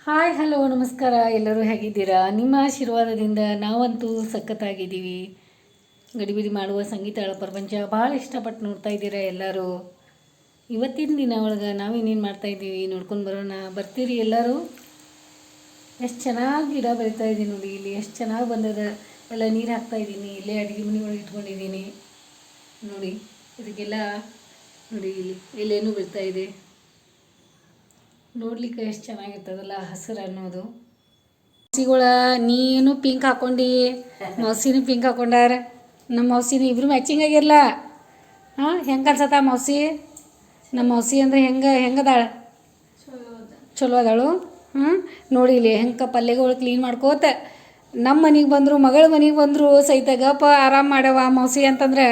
Hi hello ನಮಸ್ಕಾರ. ಎಲ್ಲರೂ ಹೇಗಿದ್ದೀರಾ? ನಿಮ್ಮ ಆಶೀರ್ವಾದದಿಂದ ನಾವಂತೂ ಸಖತ್ತಾಗಿದ್ದೀವಿ. ಗಡಿಬಿಡಿ ಮಾಡುವ ಸಂಗೀತ ಪ್ರಪಂಚ ಭಾಳ ಇಷ್ಟಪಟ್ಟು ನೋಡ್ತಾ ಇದ್ದೀರಾ ಎಲ್ಲರೂ. ಇವತ್ತಿನ ದಿನ ಒಳಗೆ ನಾವೇನೇನು ಮಾಡ್ತಾಯಿದ್ದೀವಿ ನೋಡ್ಕೊಂಡು ಬರೋಣ. ಬರ್ತೀರಿ ಎಲ್ಲರೂ? ಎಷ್ಟು ಚೆನ್ನಾಗಿ ಗಿಡ ಬೆಳೀತಾ ಇದ್ದೀನಿ ನೋಡಿ. ಇಲ್ಲಿ ಎಷ್ಟು ಚೆನ್ನಾಗಿ ಬಂದದ. ಎಲ್ಲ ನೀರು ಹಾಕ್ತಾಯಿದ್ದೀನಿ. ಇಲ್ಲೇ ಅಡುಗೆ ಮನೆ ಒಳಗೆ ಇಟ್ಕೊಂಡಿದ್ದೀನಿ ನೋಡಿ. ಇದಕ್ಕೆಲ್ಲ ನೋಡಿ ಇಲ್ಲೇನು ಬೆಳೀತಾ ಇದೆ. ನೋಡ್ಲಿಕ್ಕೆ ಎಷ್ಟು ಚೆನ್ನಾಗಿರ್ತದಲ್ಲ ಹಸಿರು ಅನ್ನೋದು. ಮೌಸಿಗಳ ನೀನು ಪಿಂಕ್ ಹಾಕ್ಕೊಂಡು, ಮೌಸಿನೂ ಪಿಂಕ್ ಹಾಕ್ಕೊಂಡಾರ. ನಮ್ಮ ಮೌಸಿನೂ ಇಬ್ಬರು ಮ್ಯಾಚಿಂಗ್ ಆಗಿರಲ್ಲ. ಹಾಂ, ಹೆಂಗೆ ಅನ್ಸತ್ತ ಮೌಸಿ? ನಮ್ಮ ಮೌಸಿ ಅಂದರೆ ಹೆಂಗದಾಳ? ಚಲೋ ಅದಾಳು. ನೋಡಿ ಇಲ್ಲಿ ಹೆಂಗೆ ಪಲ್ಯಗಳು ಕ್ಲೀನ್ ಮಾಡ್ಕೋತ ನಮ್ಮ ಮನೆಗೆ ಬಂದರು, ಮಗಳ ಮನೆಗೆ ಬಂದರು ಸಹಿತ ಗಪ್ಪ ಆರಾಮ್ ಮಾಡವ ಮೌಸಿ ಅಂತಂದ್ರೆ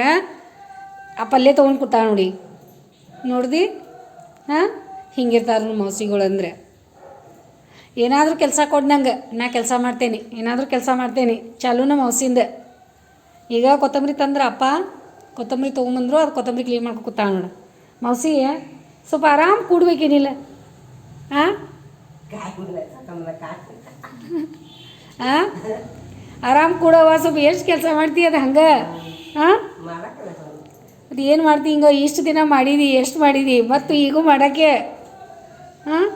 ಆ ಪಲ್ಯ ತೊಗೊಂಡು ಕೂತಾಳ ನೋಡಿ. ನೋಡ್ದು ಹಾಂ, ಹಿಂಗಿರ್ತಾರೆ ನಮ್ಮ ಮೌಸಿಗಳು ಅಂದರೆ. ಏನಾದರೂ ಕೆಲಸ ಕೊಡ್ನಂಗೆ ನಾ ಕೆಲಸ ಮಾಡ್ತೇನೆ, ಏನಾದರೂ ಕೆಲಸ ಮಾಡ್ತೇನೆ ಚಾಲು ನಮ್ಮ ಮೌಸಿಂದ. ಈಗ ಕೊತ್ತಂಬರಿ ತಂದ್ರೆ ಅಪ್ಪ ಕೊತ್ತಂಬರಿ ತೊಗೊಂಬಂದ್ರು, ಅದು ಕೊತ್ತಂಬರಿ ಕ್ಲೀನ್ ಮಾಡ್ಕೊ ಕೂತಾಳ ನೋಡು ಮೌಸಿ. ಸ್ವಲ್ಪ ಆರಾಮ್ ಕೂಡ್ಬೇಕೇನಿಲ್ಲ? ಹಾಂ ಹಾಂ, ಆರಾಮ್ ಕೂಡವ. ಸ್ವಲ್ಪ ಎಷ್ಟು ಕೆಲಸ ಮಾಡ್ತೀವಿ ಅದು ಹಂಗೆ. ಹಾಂ, ಅದು ಏನು ಮಾಡ್ತೀವಿ ಹಿಂಗೆ? ಇಷ್ಟು ದಿನ ಮಾಡಿದಿ, ಎಷ್ಟು ಮಾಡಿದಿ, ಮತ್ತು ಈಗೂ ಮಾಡೋಕ್ಕೆ. ಹಾಂ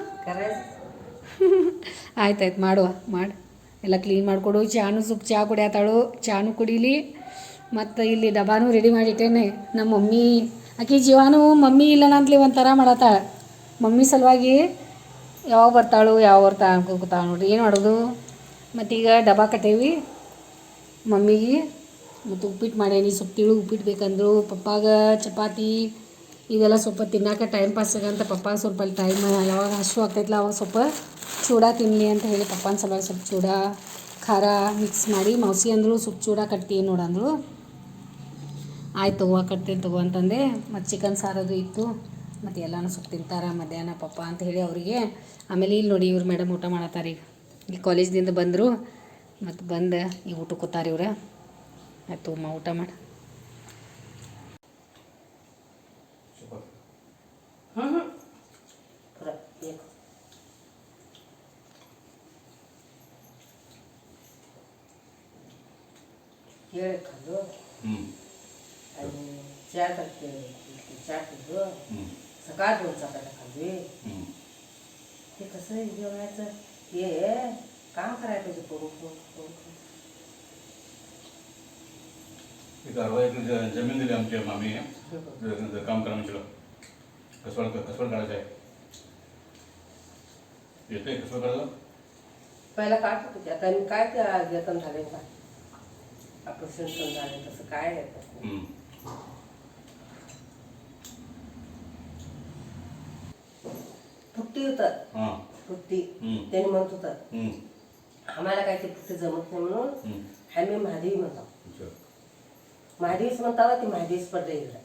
ಆಯ್ತಾಯ್ತು ಮಾಡುವ, ಮಾಡಿ ಎಲ್ಲ ಕ್ಲೀನ್ ಮಾಡಿಕೊಡು. ಚಾನು ಸ್ವಲ್ಪ ಚಹಾ ಕುಡಿಯತ್ತಾಳು, ಚಾನು ಕುಡೀಲಿ. ಮತ್ತು ಇಲ್ಲಿ ಡಬ್ಬಾನು ರೆಡಿ ಮಾಡಿಟ್ಟೇನೆ. ನಮ್ಮ ಮಮ್ಮಿ ಆಕೆ ಜೀವಾನು ಮಮ್ಮಿ ಇಲ್ಲ ಅಂತಲಿ ಒಂಥರ ಮಾಡತ್ತಾಳ. ಮಮ್ಮಿ ಸಲುವಾಗಿ ಯಾವಾಗ ಬರ್ತಾಳು ಅನ್ಕೋತಾಳ ನೋಡ್ರಿ. ಏನು ಮಾಡೋದು? ಮತ್ತೀಗ ಡಬ್ಬಾ ಕಟ್ಟೇವಿ ಮಮ್ಮಿಗೆ. ಮತ್ತು ಉಪ್ಪಿಟ್ಟು ಮಾಡೇನಿ. ಸ್ವಲ್ಪ ತಿಳು ಉಪ್ಪಿಟ್ಟು ಬೇಕಂದ್ರು ಪಪ್ಪಾಗ. ಚಪಾತಿ ಇದೆಲ್ಲ ಸ್ವಲ್ಪ ತಿನ್ನೋಕೆ ಟೈಮ್ ಪಾಸ್ ಆಗಂತ ಪಪ್ಪಾಗ ಸ್ವಲ್ಪ ಅಲ್ಲಿ ಟೈಮ್ ಯಾವಾಗ ಹಸು ಆಗ್ತೈತಲ್ಲ ಅವಾಗ ಸ್ವಲ್ಪ ಚೂಡ ತಿನ್ನಲಿ ಅಂತ ಹೇಳಿ ಪಪ್ಪನ ಸಲುವಾಗಿ ಸ್ವಲ್ಪ ಚೂಡ ಖಾರ ಮಿಕ್ಸ್ ಮಾಡಿ. ಮೌಸಿ ಅಂದರು ಸ್ವಲ್ಪ ಚೂಡ ಕಟ್ತೀನಿ ನೋಡಂದ್ರು. ಆಯ್ತು ತಗೋ ಕಟ್ತೀನಿ ತಗೋ ಅಂತಂದೆ. ಮತ್ತು ಚಿಕನ್ ಸಾರದು ಇತ್ತು. ಮತ್ತು ಎಲ್ಲನೂ ಸ್ವಲ್ಪ ತಿಂತಾರೆ ಮಧ್ಯಾಹ್ನ ಪಪ್ಪ ಅಂತ ಹೇಳಿ ಅವರಿಗೆ. ಆಮೇಲೆ ಇಲ್ಲಿ ನೋಡಿ ಇವ್ರು ಮೇಡಮ್ ಊಟ ಮಾಡತ್ತಾರೆ. ಈಗ ಇಲ್ಲಿ ಕಾಲೇಜ್ದಿಂದ ಬಂದರು. ಮತ್ತು ಬಂದು ಈಗ ಊಟಕ್ಕೆ ಕೂತಾರೆ ಇವ್ರು. ಆಯ್ತು ಅಮ್ಮ ಊಟ ಮಾಡಿ. ಕೇಳಕ್ಕಂದು आणि चहा टाकते चहा पितो सकाळ दोन चपात्या खाल्ली. ते कसं जेवायचं हे काम करायला पाहिजे. करून एक 60 एकर जमीन दिली आमच्या मामी. काम करा म्हटलं. कसवड काढायचं आहे. येते कसवड काढायला पहिला काढत होते. आता मी काय त्या जतन झाले का आपण संतन झाले तसं काय येतं. फुट्टी होतात. फुट्टी त्यांनी म्हणत होतात आम्हाला काय ते फुट्टी जमत नाही म्हणून आम्ही महादेवी म्हणतो. महादेवीच म्हणतावा ती महादेवीच पडले इकडे.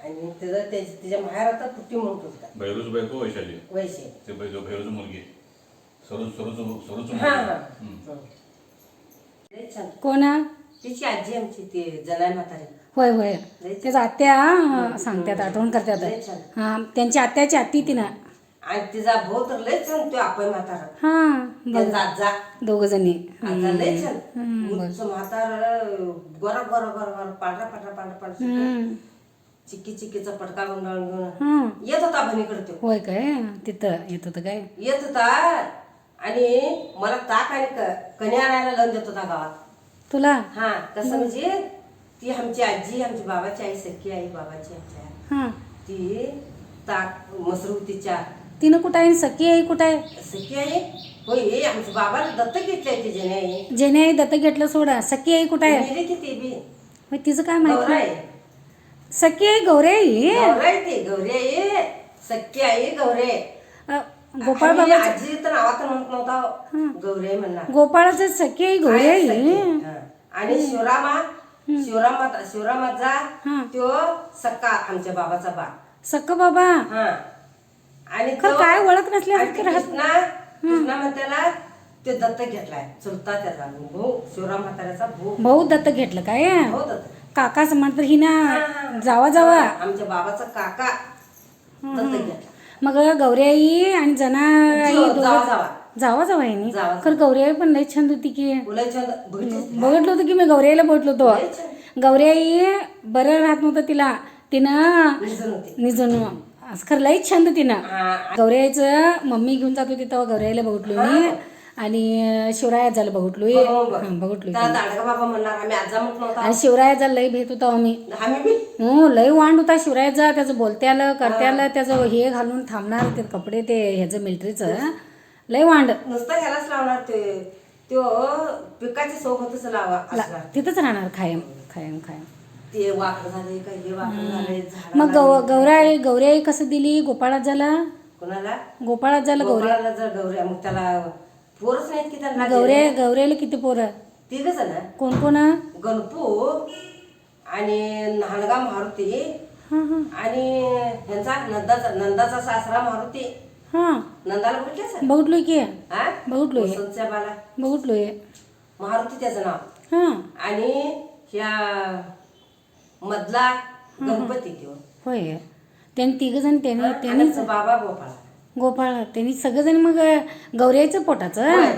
आणि तिच्या माहेर आता फुट्टी म्हणत होता. भैरूच बायको वैशाली. वैशाली ते भैरूच मुलगी सरूच. कोण? तिची आजी आमची ती जनाई म्हातारी. होय होय, त्याच्या आत्या सांगतात, आठवण करतात. हां, त्यांची आत्याची आत्ती ती ना. आणि तिचा भाऊ तर लय छान तो आपण म्हातारा. हां, आजा दोघं जणी. आजा लय छान. म्हातारा गोरा गोरा गोरा पांढरा पांढरा पांढरा पांढरा चिक्कीचा पटका गुंडाळून घेऊन येत होता बहिणीकडे. तो होय काय? तिथं येत होतं काय? येत होता. आणि मला ताक आणि कणी आणायला लावून देत होता गावात. तुला? हा, कसं म्हणजे ती आमची आजी, आमची बाबाची आई, सख्खी आई बाबाची आमच्या. हां, ती ताक मसरू तिच्या. तिनं कुठं आहे? सखी आई कुठं आहे? सख्खी आई होय, हे आमच्या बाबाला दत्तक घेतली ती जेणे आई. जेने आई दत्तक घेतलं सोडा. सखी आई कुठं आहे? मेली की ती बी. होय, तिचं काय गौरा माहिती? आहे. सखी आई गौरे आई. गौरा आहे ती. गौरी आई, सख्खी आई गौरे. गोपाळ आणि बाबा. आजी तर नावात म्हणत नव्हता, गौरी आई म्हणणार. गोपाळाचं सखी आई गौरे आई. हा. आणि शिवरामाचा तो सक्का आमच्या बाबाचा बा. सक्क बाबा. हा. आणि काय ओळख नसल्यासारखं राहत. कृष्णा म्हणत्याला ते दत्तक घेतलाय. चुलता त्याचा भाऊ, शिवराम म्हाताऱ्याचा भाऊ दत्तक घेतलं काय? भाऊ दत्तक. काका म्हणतात ही ना. जावा आमच्या बाबाचा काका दत्तक घेतला. मग गौरी आई आणि जना आई जावा जावा जावा जावा आहे नी जावा. खरं गौरी आई पण लई छंद होती की उलय छंद बघितलीस का? बघितलं होतं की मी गौरी आईला बघितलं होतं गौरी आई बरं राहत नव्हतं तिला तिनं निजन होती निजून असं खरं लईच छंद तिनं हा, गौरी आईचं मम्मी घेऊन जात होती तेव्हा गौरी आईला बघितलो मी आणि शिवराया झालं बघितलोय बघितलोय त्या दांडगा बाबा म्हणणार आम्ही आजा म्हटलं नव्हता आणि शिवरायाचा लई भेट होता आम्ही आम्ही बी हो लई वांड होता शिवरायाचा त्याचं बोलते आलं करते आलं त्याचं हे घालून थांबणार ते कपडे ते ह्याचं मिलिटरीचं लई वांड नुसतं ह्यालाच लावणार ते त्यो पिकाच्या सोबतच लावा असणार तिथंच राहणार कायम कायम कायम ते वाकड झाले काही हे वाकड झाले झाड मग गौरी आई कसं दिली गोपाळात झाला कोणाला गोपाळात झालं गौरी गोपाळाला जर गौऱ्या मग त्याला पोरच नाहीत की त्यांना गौरीला किती पोरं तिघच ना कोण कोण गणपू आणि नांदगा मारुती आणि ह्यांचा नंदाचा सासरा मारुती हां नंदाला बघितल्यास बघितलोय की हा बघितलोय वसंतच्या बाला बघितलोय मारुती त्याचं नाव हां आणि ह्या मधला गणपती त्यो होय त्यांनी तिघ जण त्यांनी त्यांनी आणि बाबा गोपाळ गोपाळ त्यांनी सगळेजण मग गौऱ्याचं पोटाचं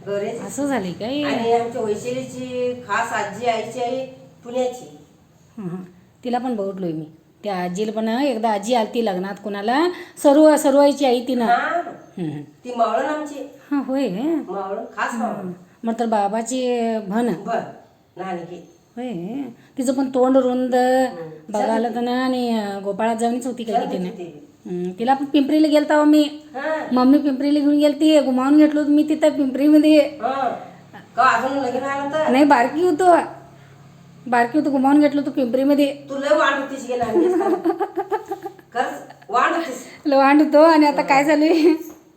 गौरेची असं झाले काय आणि आमच्या वैशालीची खास आजी आईची आई पुण्याची हं. तिला पण बघितलोय मी त्या आजीला पण एकदा आजी आलती लग्नात कोणाला सर्वाईची आई तिनं हा हं. ती मावळण आमची हां होय मावळण खास मावळण मग तर बाबाची भन बर लहान की होय तिचं पण तोंड रुंद बघायला तर ना आणि गोपाळात जाऊनच होती काय की तिने तिला पण पिंपरीला गेलता हो मी हा मम्मी पिंपरीला घेऊन गेलती गुमावून घेतलो होतो मी तिथं पिंपरीमध्ये हा का अजून लगीन आलं तर नाही बारकी होतो गुमावून घेतलो होतो पिंपरीमध्ये तू लय वाढ होतीस गे लहान खरंच वाढ होतीस लवांड होतो आणि आता काय चालू आहे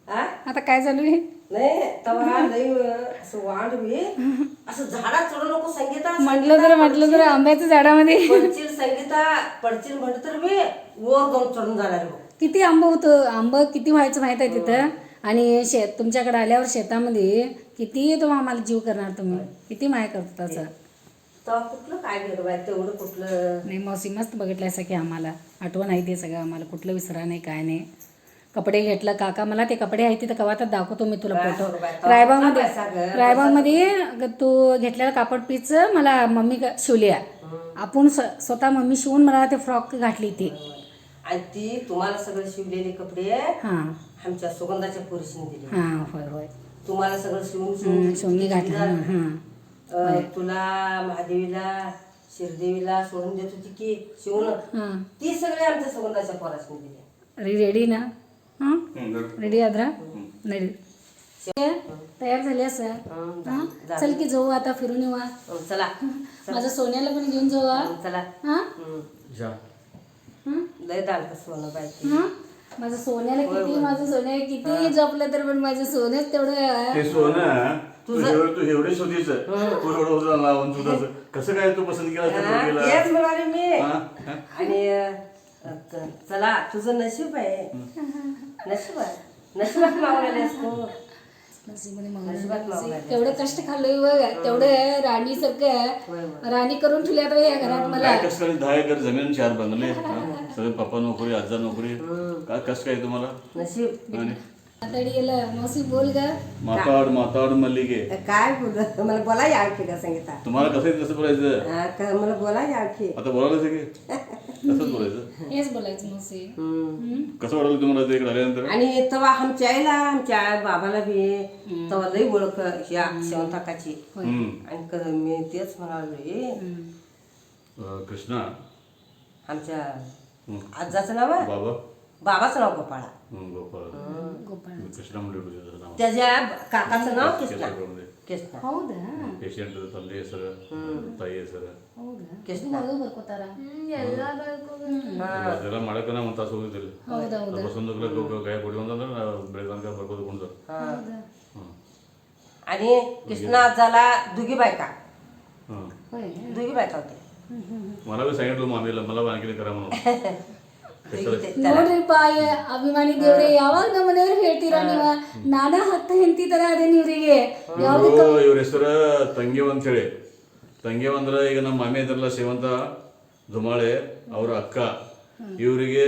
हा आता काय चालू आहे नाही तेव्हा लय असं वाढ बी असं झाडात चढू नको संगीता म्हटलं तर आंब्याच्या झाडामध्ये पडचिल संगीता पडचिल म्हटलं तर बी वर जाऊन चढून जाणार बघ किती आंबं होतं आंबं किती व्हायचं माहीत आहे तिथं आणि तुमच्याकडे आल्यावर शेतामध्ये किती तो आम्हाला जीव करणार तुम्ही किती माया करतो त्याचं तेव्हा कुठलं काय गेलं बाय तेवढं कुठलं नाही मौसी मस्त बघितलं असं की आम्हाला आठवण आहे ते सगळं आम्हाला कुठलं विसरा नाही काय नाही कपडे घेतलं काका मला ते कपडे आहे तिथं कवा तर दाखवतो मी तुला फोटो रायबागमध्ये तू घेतलेला कापड पीच मला मम्मी शिवली आपण स्वतः मम्मी शिवून मला ते फ्रॉक घातली ती आणि ती तुम्हाला सगळे शिवलेले कपडे हां आमच्या सुगंधाच्या पुरुषीने दिले हां होय होय तुम्हाला सगळं शिवून शिवून मी घातलं हां तुला महादेवीला शिरदेवीला सोडून देत होती की शिवून हां ती सगळे आमच्या सुगंधाच्या पोरासने दिले रेडी ना हां रेडी आद्रा रेडी तयार झाली असं हां चल की जाऊ आता फिरून येऊ चला माझ्या सोन्याला पण घेऊन जाऊ चला हां लय दांडक सोनं पाहिजे हां माझं सोन्याला किती माझं सोन्या किती जपलं तर पण माझं सोन्याच तेवढं ते सोनं तू एवढे शोधीच तू एवढं लावून तुझं कसं काय तू पसंत केला तेच म्हणाले मी आणि चला तुझं नशीब आहे नशिबात मागलेले असतो तेवढं कष्ट खाल्लोय बघ तेवढं राणीसारखं राणी करून ठेवली आता या घरात मला कष्ट 10 एकर जमीन 4 बंगले सगळे पप्पा नोकरी आजा नोकरी काय कष्ट काय तुम्हाला नशीब आणि आता गेलं मौसी बोल ग माताड मल्लिके काय बोलत मला बोला यावं का संगीता तुम्हाला कसं बोलायचं मला बोला यावं आता बोलायला की कसंच बोलायचं हेच बोलायचं मौसी कसं वाटलं तुम्हाला ते इकडे आल्यानंतर आणि तेव्हा आमच्या आईला आमच्या बाबाला बी तेव्हा लई ओळख ह्या शेवंताकाची आणि मी तेच म्हणालो कृष्णा आमच्या आजाचं नाव आहे बाबा बाबाचं नाव गोपाळा गोपाळ कृष्णा म्हणजे नाव त्याच्या काकाचं नाव कृष्णा कृष्णा ಹೌದಾ ಪೇಷಂಟ್ ತಂದೆ ಹೆಸರು ತಾಯಿ ಹೆಸರು ಹೌದಾ ಕೃಷ್ಣ ಬರ್ಕೋತಾರ ಅದೆಲ್ಲ ಮಾಡಕ್ಕೆ ನಾವು ಒಂದು ತಾಸು ಹೋಗಿದ್ದಿಲ್ಲ ಹೌದೌದು ಬಸವನಗುರ ಕೈ ಕೊಡಿ ಅಂತಂದ್ರೆ ನಾವು ಬೆಳಗ್ಗೆ ಬರ್ಕೋದು ಕುಂತ आणि कृष्णा आजाला दुगी बायका होय दुगी बायका होते मला बी सांगितलं मामीला मला आणखी करा म्हणून ನೋಡ್ರಿಪ್ಪ ಅಭಿಮಾನಿ ದೇವ್ರೆ ಯಾವಾಗ ನಮ್ಮ ಮನೆಯವ್ರು ಹೇಳ್ತೀರಾ ನೀವು ನಾನಾ ಹತ್ತು ಹೆಂಡತಿ ತರ ಅದೇನಿ ಇವ್ರಿಗೆ ಇವ್ರ ಹೆಸರು ತಂಗೇವ್ ಅಂತ ಹೇಳಿ ತಂಗೇವ್ ಅಂದ್ರೆ ಈಗ ನಮ್ಮ ಮಾಮಿ ಇದ್ರಲ್ಲ ಶಿವಂತ ಧುಮಾಳೆ ಅವ್ರ ಅಕ್ಕ ಇವರಿಗೆ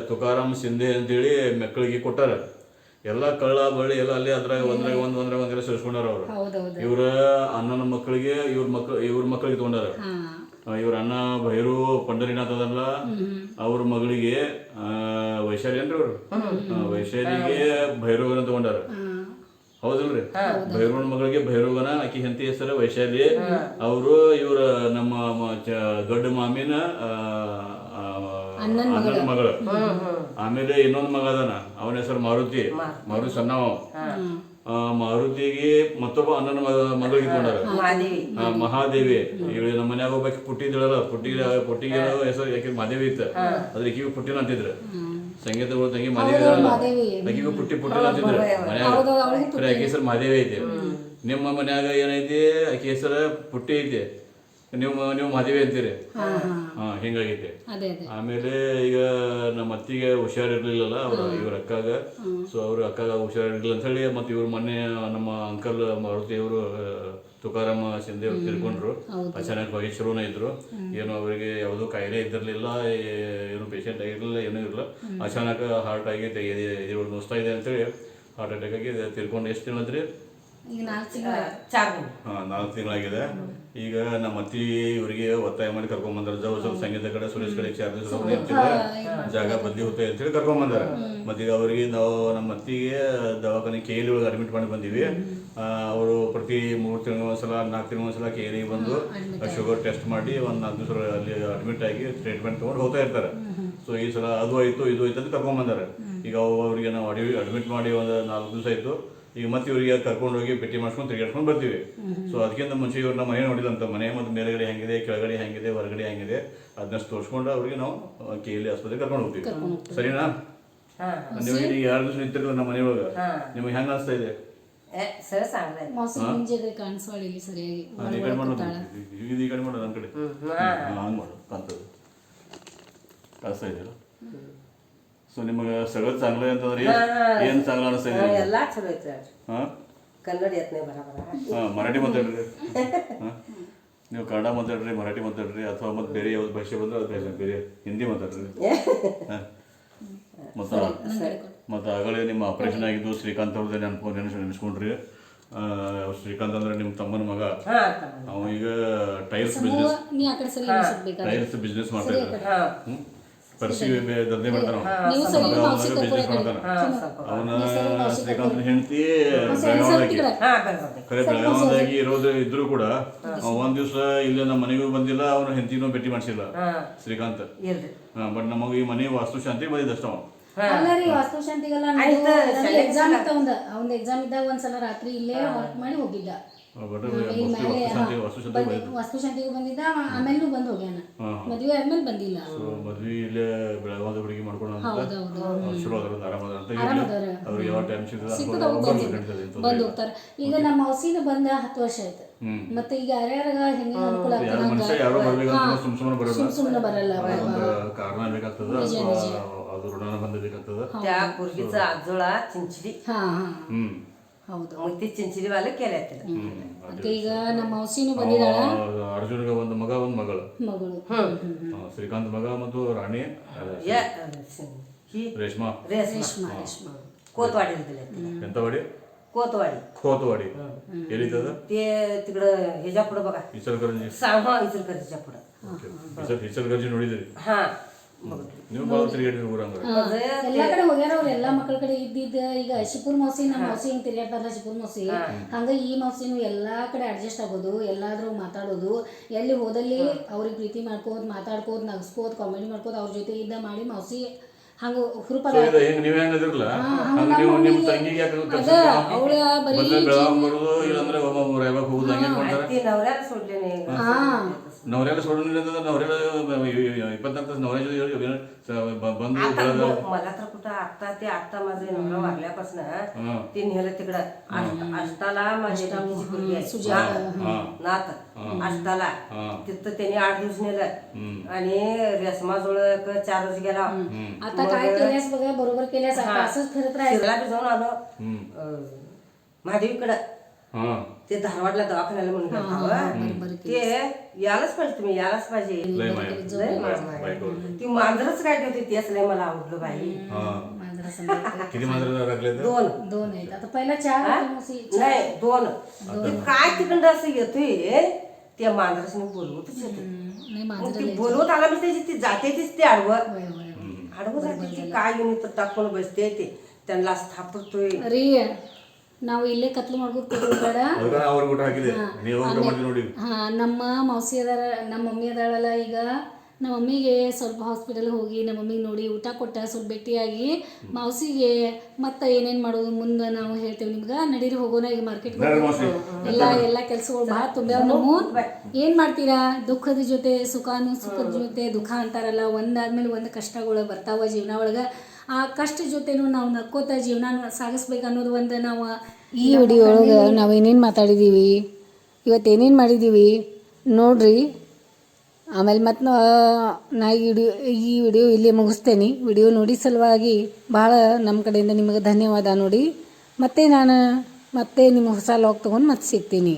ತುಕಾರಾಮ್ ಶಿಂದೆ ಅಂತೇಳಿ ಮಕ್ಕಳಿಗೆ ಕೊಟ್ಟಾರ. ಎಲ್ಲ ಕಳ್ಳ ಬಳ್ಳಿ ಎಲ್ಲ ಅಲ್ಲಿ ಅದ್ರಾಗ ಒಂದ್ರಾಗ ಸೇರಿಸ್ಕೊಂಡಾರ ಅವ್ರು. ಹೌದೌದು. ಇವ್ರ ಅಣ್ಣನ ಮಕ್ಕಳಿಗೆ ಇವ್ರ ಮಕ್ಕಳಿಗೆ ತಗೊಂಡಾರ. ಇವ್ರ ಅಣ್ಣ ಭೈರು ಪಂಡರಿನಾಥ್ ಅದಲ್ಲ, ಅವ್ರ ಮಗಳಿಗೆ ವೈಶಾಲಿ ಏನ್ರಿ ಅವ್ರು, ವೈಶಾಲಿಗೆ ಭೈರವನ ತಗೊಂಡಾರ. ಹೌದಲ್ರಿ? ಭೈರವನ ಮಗಳಿಗೆ ಭೈರವನ, ಆಕಿ ಹೆಂಡತಿ ಹೆಸರು ವೈಶಾಲಿ. ಅವರು ಇವ್ರ ನಮ್ಮ ದೊಡ್ಡ ಮಾಮಿನ ಅಣ್ಣನ ಮಗಳು. ಆಮೇಲೆ ಇನ್ನೊಂದು ಮಗ ಅದಾನ, ಅವನ ಹೆಸರು ಮಾರುತಿ ಸಣ್ಣವ. ಮಾರುತಿಗೆ ಮತ್ತೊಬ್ಬ ಅಣ್ಣನ ಮಗಳಿಗೆ ತಗೊಂಡಾರ ಮಹಾದೇವಿ. ಇವಳು ನಮ್ಮ ಮನ್ಯಾಗ ಒಬ್ಬಾಕಿ ಪುಟ್ಟಿದ್ದಳಲ್ಲ, ಪುಟ್ಟಿಗೆ ಹೆಸರು ಯಾಕೆ ಮಹಾದೇವಿ ಇತ್ತ, ಅದ್ರ ಈಕಿಗೂ ಪುಟ್ಟಿನ ಅಂತಿದ್ರು. ಸಂಗೀತ ತಂಗಿ ಮಹಾದೇವಿ, ಆಕಿಗೂ ಪುಟ್ಟಿ ಅಂತಿದ್ರು ಮನ್ಯಾಗ. ಆಕಿ ಹೆಸರು ಮಹಾದೇವಿ ಐತಿ. ನಿಮ್ಮ ಮನ್ಯಾಗ ಏನೈತಿ, ಆಕಿ ಹೆಸರು ಪುಟ್ಟಿ ಐತಿ, ನೀವು ಮದುವೆ ಅಂತೀರಿ. ಹಿಂಗಾಗೈತೆ. ಆಮೇಲೆ ಈಗ ನಮ್ಮ ಅತ್ತಿಗೆ ಹುಷಾರಿರ್ಲಿಲ್ಲಲ್ಲ ಇವ್ರ ಅಕ್ಕಾಗ. ಸೊ ಅವ್ರ ಅಕ್ಕಾಗ ಹುಷಾರಿರ್ಲಿಲ್ಲ ಅಂತ ಹೇಳಿ ಮತ್ತೆ ಇವ್ರ ಮೊನ್ನೆ ನಮ್ಮ ಅಂಕಲ್ ಮಾರುತಿ ಅವರು ತುಕಾರಾಮ ಶಿಂದೆ ಅವ್ರು ತಿಳ್ಕೊಂಡ್ರು. ಅಚಾನಕ್ ವಯಸ್ಸರೂನ ಇದ್ರು. ಏನು ಅವರಿಗೆ ಯಾವುದೋ ಕಾಯಿಲೆ ಇದ್ದಿರ್ಲಿಲ್ಲ, ಏನು ಪೇಷಂಟ್ ಆಗಿರ್ಲಿಲ್ಲ, ಏನೂ ಇರಲಿಲ್ಲ. ಅಚಾನಕ್ ಹಾರ್ಟ್ ಆಗಿ ನುಸ್ತಾ ಇದೆ ಅಂತೇಳಿ ಹಾರ್ಟ್ ಅಟ್ಯಾಕ್ ಆಗಿ ತಿಳ್ಕೊಂಡು. ಎಷ್ಟು ತಿಂಗಳಂದ್ರಿ? 4 ತಿಂಗಳಾಗಿದೆ. ಈಗ ನಮ್ಮ ಅತ್ತಿ ಇವರಿಗೆ ಒತ್ತಾಯ ಮಾಡಿ ಕರ್ಕೊಂಡ್ ಬಂದಾರ. ಸಂಗೀತ ಕಡೆ ಸುರೇಶ್ ಕಡೆ 4 ದಿವಸ ಜಾಗ ಬದಲಿ ಹೋಗ್ತಾ ಅಂತೇಳಿ ಕರ್ಕೊಂಡ್ ಬಂದಾರ. ಮತ್ತೀಗ ಅವರಿಗೆ ನಾವು ನಮ್ಮ ಅತ್ತಿಗೆ ದವಾಖಾನೆ KL ಒಳಗೆ ಅಡ್ಮಿಟ್ ಮಾಡಿ ಬಂದೀವಿ. ಅವರು ಪ್ರತಿ 3 ತಿಂಗಳ ಒಂದ್ಸಲ 4 ತಿಂಗಳ ಒಂದ್ಸಲ KL ಬಂದು ಶುಗರ್ ಟೆಸ್ಟ್ ಮಾಡಿ 1-4 ದಿವಸ ಅಲ್ಲಿ ಅಡ್ಮಿಟ್ ಆಗಿ ಟ್ರೀಟ್ಮೆಂಟ್ ತೊಗೊಂಡು ಹೋಗ್ತಾ ಇರ್ತಾರೆ. ಸೊ ಈ ಸಲ ಅದು ಆಯ್ತು ಇದು ಆಯ್ತು ಅಂತ ಕರ್ಕೊಂಡ್ ಬಂದಾರ. ಈಗ ಅವರಿಗೆ ನಾವು ಅಡ್ಮಿಟ್ ಮಾಡಿ ಒಂದು 4 ದಿವಸ ಆಯ್ತು. ಈಗ ಮತ್ತೆ ಇವರಿಗೆ ಕರ್ಕೊಂಡು ಹೋಗಿ ಭೇಟಿ ಮಾಡ್ಕೊಂಡು ತಿರುಗಾಡ್ಕೊಂಡು ಬರ್ತೀವಿ. ಸೊ ಅದಕ್ಕಿಂತ ಮುಂಚೆ ಇವ್ರನ್ನ ಮನೆ ನೋಡಿದಂತ ಮನೆ ಮತ್ತು ಮೇಲ್ಗಡೆ ಹೆಂಗಿದೆ, ಕೆಳಗಡೆ ಹೆಂಗಿದೆ, ಹೊರಗಡೆ ಹೆಂಗಿದೆ ಅದನ್ನ ತೋರಿಸ್ಕೊಂಡು ಅವ್ರಿಗೆ ನಾವು KL ಆಸ್ಪತ್ರೆಗೆ ಕರ್ಕೊಂಡು ಹೋಗ್ತೀವಿ. ಸರಿನಾ? ನೀವು ಈಗ 2 ದಿವಸ ನಿಂತಿರಲ್ಲ ನಮ್ಮ ಮನೆಯೊಳಗೆ, ನಿಮಗೆ ಹೆಂಗ ಅನಿಸ್ತಾ ಇದೆ? ಈ ಕಡೆ ಮಾಡೋದು ನನ್ನ ಕಡೆ ಹಂಗೆ ಮಾಡೋದು ಕಾಣ್ತದೆ, ಕಾಣಿಸ್ತಾ ಇದೆಯಲ್ಲ. ಸೊ ನಿಮಗೆ ಸಗळं चांगलं ಅಂತಂದ್ರೆ ಏನು चांगलं ಅನಿಸ್ತಾ ಇದೆ? ಎಲ್ಲ ಚಲೋ ಐತೆ. ಕನ್ನಡ ಯತ್ನೆ ಬರಬರ. ಮರಾಠಿ ಮಾತಾಡ್ರಿ. ನೀವು ಕನ್ನಡ ಮಾತಾಡ್ರಿ, ಮರಾಠಿ ಮಾತಾಡ್ರಿ, ಅಥವಾ ಮತ್ತೆ ಬೇರೆ ಯಾವ್ದು ಭಾಷೆ ಬಂದ್ರೆ ಅದು ಬೇರೆ ಹಿಂದಿ ಮಾತಾಡ್ರಿ. ಮತ್ತು ಆಗಲೇ ನಿಮ್ಮ ಆಪರೇಷನ್ ಆಗಿದ್ದು ಶ್ರೀಕಾಂತ್ ಅವ್ರದ್ದು ನೆನೆಸ್ಕೊಂಡ್ರಿ. ಶ್ರೀಕಾಂತ್ ಅಂದ್ರೆ ನಿಮ್ಮ ತಮ್ಮನ ಮಗ. ಅವ ಈಗ ಟೈಲ್ಸ್ ಬಿಸ್ನೆಸ್ ಮಾಡ್ತಾ ಇದ್ದಾರೆ. ಪರಿಸ್ಥಿತಿ ದಂಧೆ ಮಾಡ್ತಾನ. ಅವನ ಶ್ರೀಕಾಂತನ ಹೆಂಡತಿ ಬೆಳಗಾವದಾಗಿ ಇರೋದು ಇದ್ರು ಕೂಡ ಒಂದ್ ದಿವಸ ಇಲ್ಲ ನಮ್ಮ ಮನೆಗೂ ಬಂದಿಲ್ಲ, ಅವನ ಹೆಂಡತಿನೂ ಭೇಟಿ ಮಾಡಿಸಿಲ್ಲ ಶ್ರೀಕಾಂತ್. ಬಟ್ ನಮಗೆ ಈ ಮನೆ ವಾಸ್ತುಶಾಂತಿ ಬಂದಿದ್ದಷ್ಟ. ಎಕ್ಸಾಮ್ ಇದ್ದಾಗ ಒಂದ್ಸಲ ರಾತ್ರಿ ಇಲ್ಲೇ ವರ್ಕ್ ಮಾಡಿ ಹೋಗಿದ್ದ. ವಾಸ್ತುಶಾಂತಿಗೂ ಬಂದಿದ್ದ, ಆಮೇಲೆ ಬಂದು ಹೋಗ್ಯಾನ. ಮದ್ವೆ ಆದ್ಮೇಲೆ ಬಂದಿಲ್ಲ. ಮದ್ವೆ ಇಲ್ಲೇ ಬೆಳಗಾವದ ಹುಡುಗಿ ಮಾಡ್ಕೊಂಡು ಬಂದು ಹೋಗ್ತಾರ. ಈಗ ನಮ್ಮ ಔಸಿನ ಬಂದ 10 ವರ್ಷ ಆಯ್ತು. ಮತ್ತೆ ಈಗ ಯಾರ್ಯಾರ ಹೆಂಗೆ ಅನುಕೂಲ ಸುಮ್ಮನೆ ಬರಲ್ಲ. ಕಾರಣ ಬೇಕಾಗ್ತದ, ಅದು ಋಣ ಬಂದಿರ್ಬೇಕಾಗ್ತದ. ಅಜ್ಜೋಳ ಚಿಂಚಡಿ ಹೌದು, ಮುತ್ತಿ ಚಿಂಚಡಿ ವಾಲೆ ಕೇಳಿ ಈಗ ನಮ್ಮ ಔಸಿನೂ ಬಂದಿದ್ದಾಳ. ಅರ್ಜುನ್ಗೆ ಒಂದು ಮಗ ಒಂದು ಮಗಳು. ಶ್ರೀಕಾಂತ್ ಮಗ ಮತ್ತು ರಾಣಿ ರೇಷ್ಮಾ. ಕೋತವಾಡಿ ಎಂತವಾಡಿ? ಕೋತವಾಡಿ ಎಲ್ಲಿದ್ದದ? तिकडं हेजापुढं बघा, इचलकरंजी. इचलकरंजीच्या इचलकरंजी ನೋಡಿದ್ರಿ? ನೀವು ಭಾಳ ತಿರುಗಾಡಿದ್ರಿ ಊರಂಗ. ಎಲ್ಲಾ ಕಡೆ ಹೋಗ್ಯಾರ ಅವ್ರು, ಎಲ್ಲಾ ಮಕ್ಕಳ ಕಡೆ ಇದ್ದಿದ್ದ. ಈಗ ಶಿಪುರ್ ಮೌಸಿ, ನಮ್ಮ ಮೌಸಿ ಹಿಂಗ್ ತಿರ್ಗಾಡ್ತಾರಲ್ಲ ಶಿಪುರ್ ಮೌಸಿ, ಹಂಗ ಈ ಮೌಸಿನೂ ಎಲ್ಲಾ ಕಡೆ ಅಡ್ಜಸ್ಟ್ ಆಗೋದು, ಎಲ್ಲಾದ್ರೂ ಮಾತಾಡೋದು. ಎಲ್ಲಿ ಹೋದಲ್ಲಿ ಅವ್ರಿಗೆ ಪ್ರೀತಿ ಮಾಡ್ಕೋದ್, ಮಾತಾಡ್ಕೋದ್, ನಗಸ್ಕೋದ್, ಕಾಮಿಡಿ ಮಾಡ್ಕೋದ್, ಅವ್ರ ಜೊತೆ ಇದ್ದ ಮಾಡಿ ಮೌಸಿ ಹಂಗ ಹುರುಪ. ನೀವ್ ಹೆಂಗದಿರಲ್ಲ ನಿಮ್ಮ ತಂಗಿಗೆ ಅವಳ ಬರೀ ಇಲ್ಲಾಂದ್ರೆ ಹೋಗುದು नवऱ्याला सोडून नवऱ्याला 24 तास नवऱ्याच्या बंद मला तर कुठं आता माझे नवरा वारल्यापासून ते नेलं तिकडं अष्टाला माझी नात अष्टाला तिथं त्यांनी 8 दिवस नेलं आणि रेशमाजवळ 4 दिवस गेला. आता काय केल्यास बघा, बरोबर केल्यास. असंच फिरत राहायला जाऊन आलो महादेवीकडं. हा ते धारवाडला दवाखान्याला म्हणून गेलता ते यायलाच पाहिजे तुम्ही यायलाच पाहिजे लय माया लय मामा बायको ती मांजरच काय होती तेच लय मला आवडलं बाई हा मांजरा संग किती मांजरं राखले तर दोन दोन आहेत आता पहिला चार होते मावशी. नाही दोन ते काय तिकडं असं येतोय त्या मांजरासने बोलवतच येतो नाही मग मांजरा ती बोलवत आला म्हणजे त्याची ती जाते तीच ते आडवं होय होय आडवं जाते ती काय घेऊन तर टाकून बसते ते त्यांना स्थापतोय ರೀ ನಾವು ಇಲ್ಲೇ ಕತ್ಲು ಮಾಡ್ಬೋದು ಬೇಡ ಅದಕ್ಕೆ ಅವ್ರಿಗೆ ಊಟ ಹಾಕಿದೆ ನೀವು ಊಟ ಮಾಡಿ ನೋಡಿ ಹಾಂ ನಮ್ಮ ಮೌಸಿ ಅದಾರ ನಮ್ಮ ಮಮ್ಮಿ ಅದಾಳಲ್ಲ ಈಗ ನಮ್ಮ ಮಮ್ಮಿಗೆ ಸ್ವಲ್ಪ ಹಾಸ್ಪಿಟಲ್ಗೆ ಹೋಗಿ ನಮ್ಮ ಮಮ್ಮಿಗೆ ನೋಡಿ ಊಟ ಕೊಟ್ಟ ಸ್ವಲ್ಪ ಭೇಟಿಯಾಗಿ ಮೌಸಿಗೆ ಮತ್ತೆ ಏನೇನು ಮಾಡೋದು ಮುಂದೆ ನಾವು ಹೇಳ್ತೇವೆ ನಿಮ್ಗೆ ನಡೀರಿ ಹೋಗೋಣ ಈಗ ಮಾರ್ಕೆಟ್ಗೆ ಎಲ್ಲ ಕೆಲಸಗಳು ಭಾಳ ತುಂಬ್ಯಾವ ನಾವು ಏನು ಮಾಡ್ತೀರಾ ದುಃಖದ ಜೊತೆ ಸುಖದ ಜೊತೆ ದುಃಖ ಅಂತಾರಲ್ಲ ಒಂದಾದ್ಮೇಲೆ ಒಂದು ಕಷ್ಟಗಳು ಬರ್ತಾವ ಜೀವನ ಒಳಗೆ ಆ ಕಷ್ಟ ಜೊತೆನೂ ನಾವು ನಕ್ಕೋತ ಜೀವನ ಸಾಗಿಸ್ಬೇಕು ಅನ್ನೋದು ಒಂದು ನಾವು ಈ ವಿಡಿಯೋ ಒಳಗೆ ನಾವು ಏನೇನು ಮಾತಾಡಿದ್ದೀವಿ ಇವತ್ತು ಏನೇನು ಮಾಡಿದ್ದೀವಿ ನೋಡ್ರಿ ಆಮೇಲೆ ಮತ್ತು ನಾ ಈ ವಿಡಿಯೋ ಇಲ್ಲೇ ಮುಗಿಸ್ತೇನೆ ವಿಡಿಯೋ ನೋಡಿ ಸಲುವಾಗಿ ಭಾಳ ನಮ್ಮ ಕಡೆಯಿಂದ ನಿಮಗೆ ಧನ್ಯವಾದ ನೋಡಿ ಮತ್ತೆ ನಾನು ಮತ್ತೆ ನಿಮ್ಮ ಹೊಸ ಲಾಗ್ ತೊಗೊಂಡು ಮತ್ತೆ ಸಿಗ್ತೀನಿ.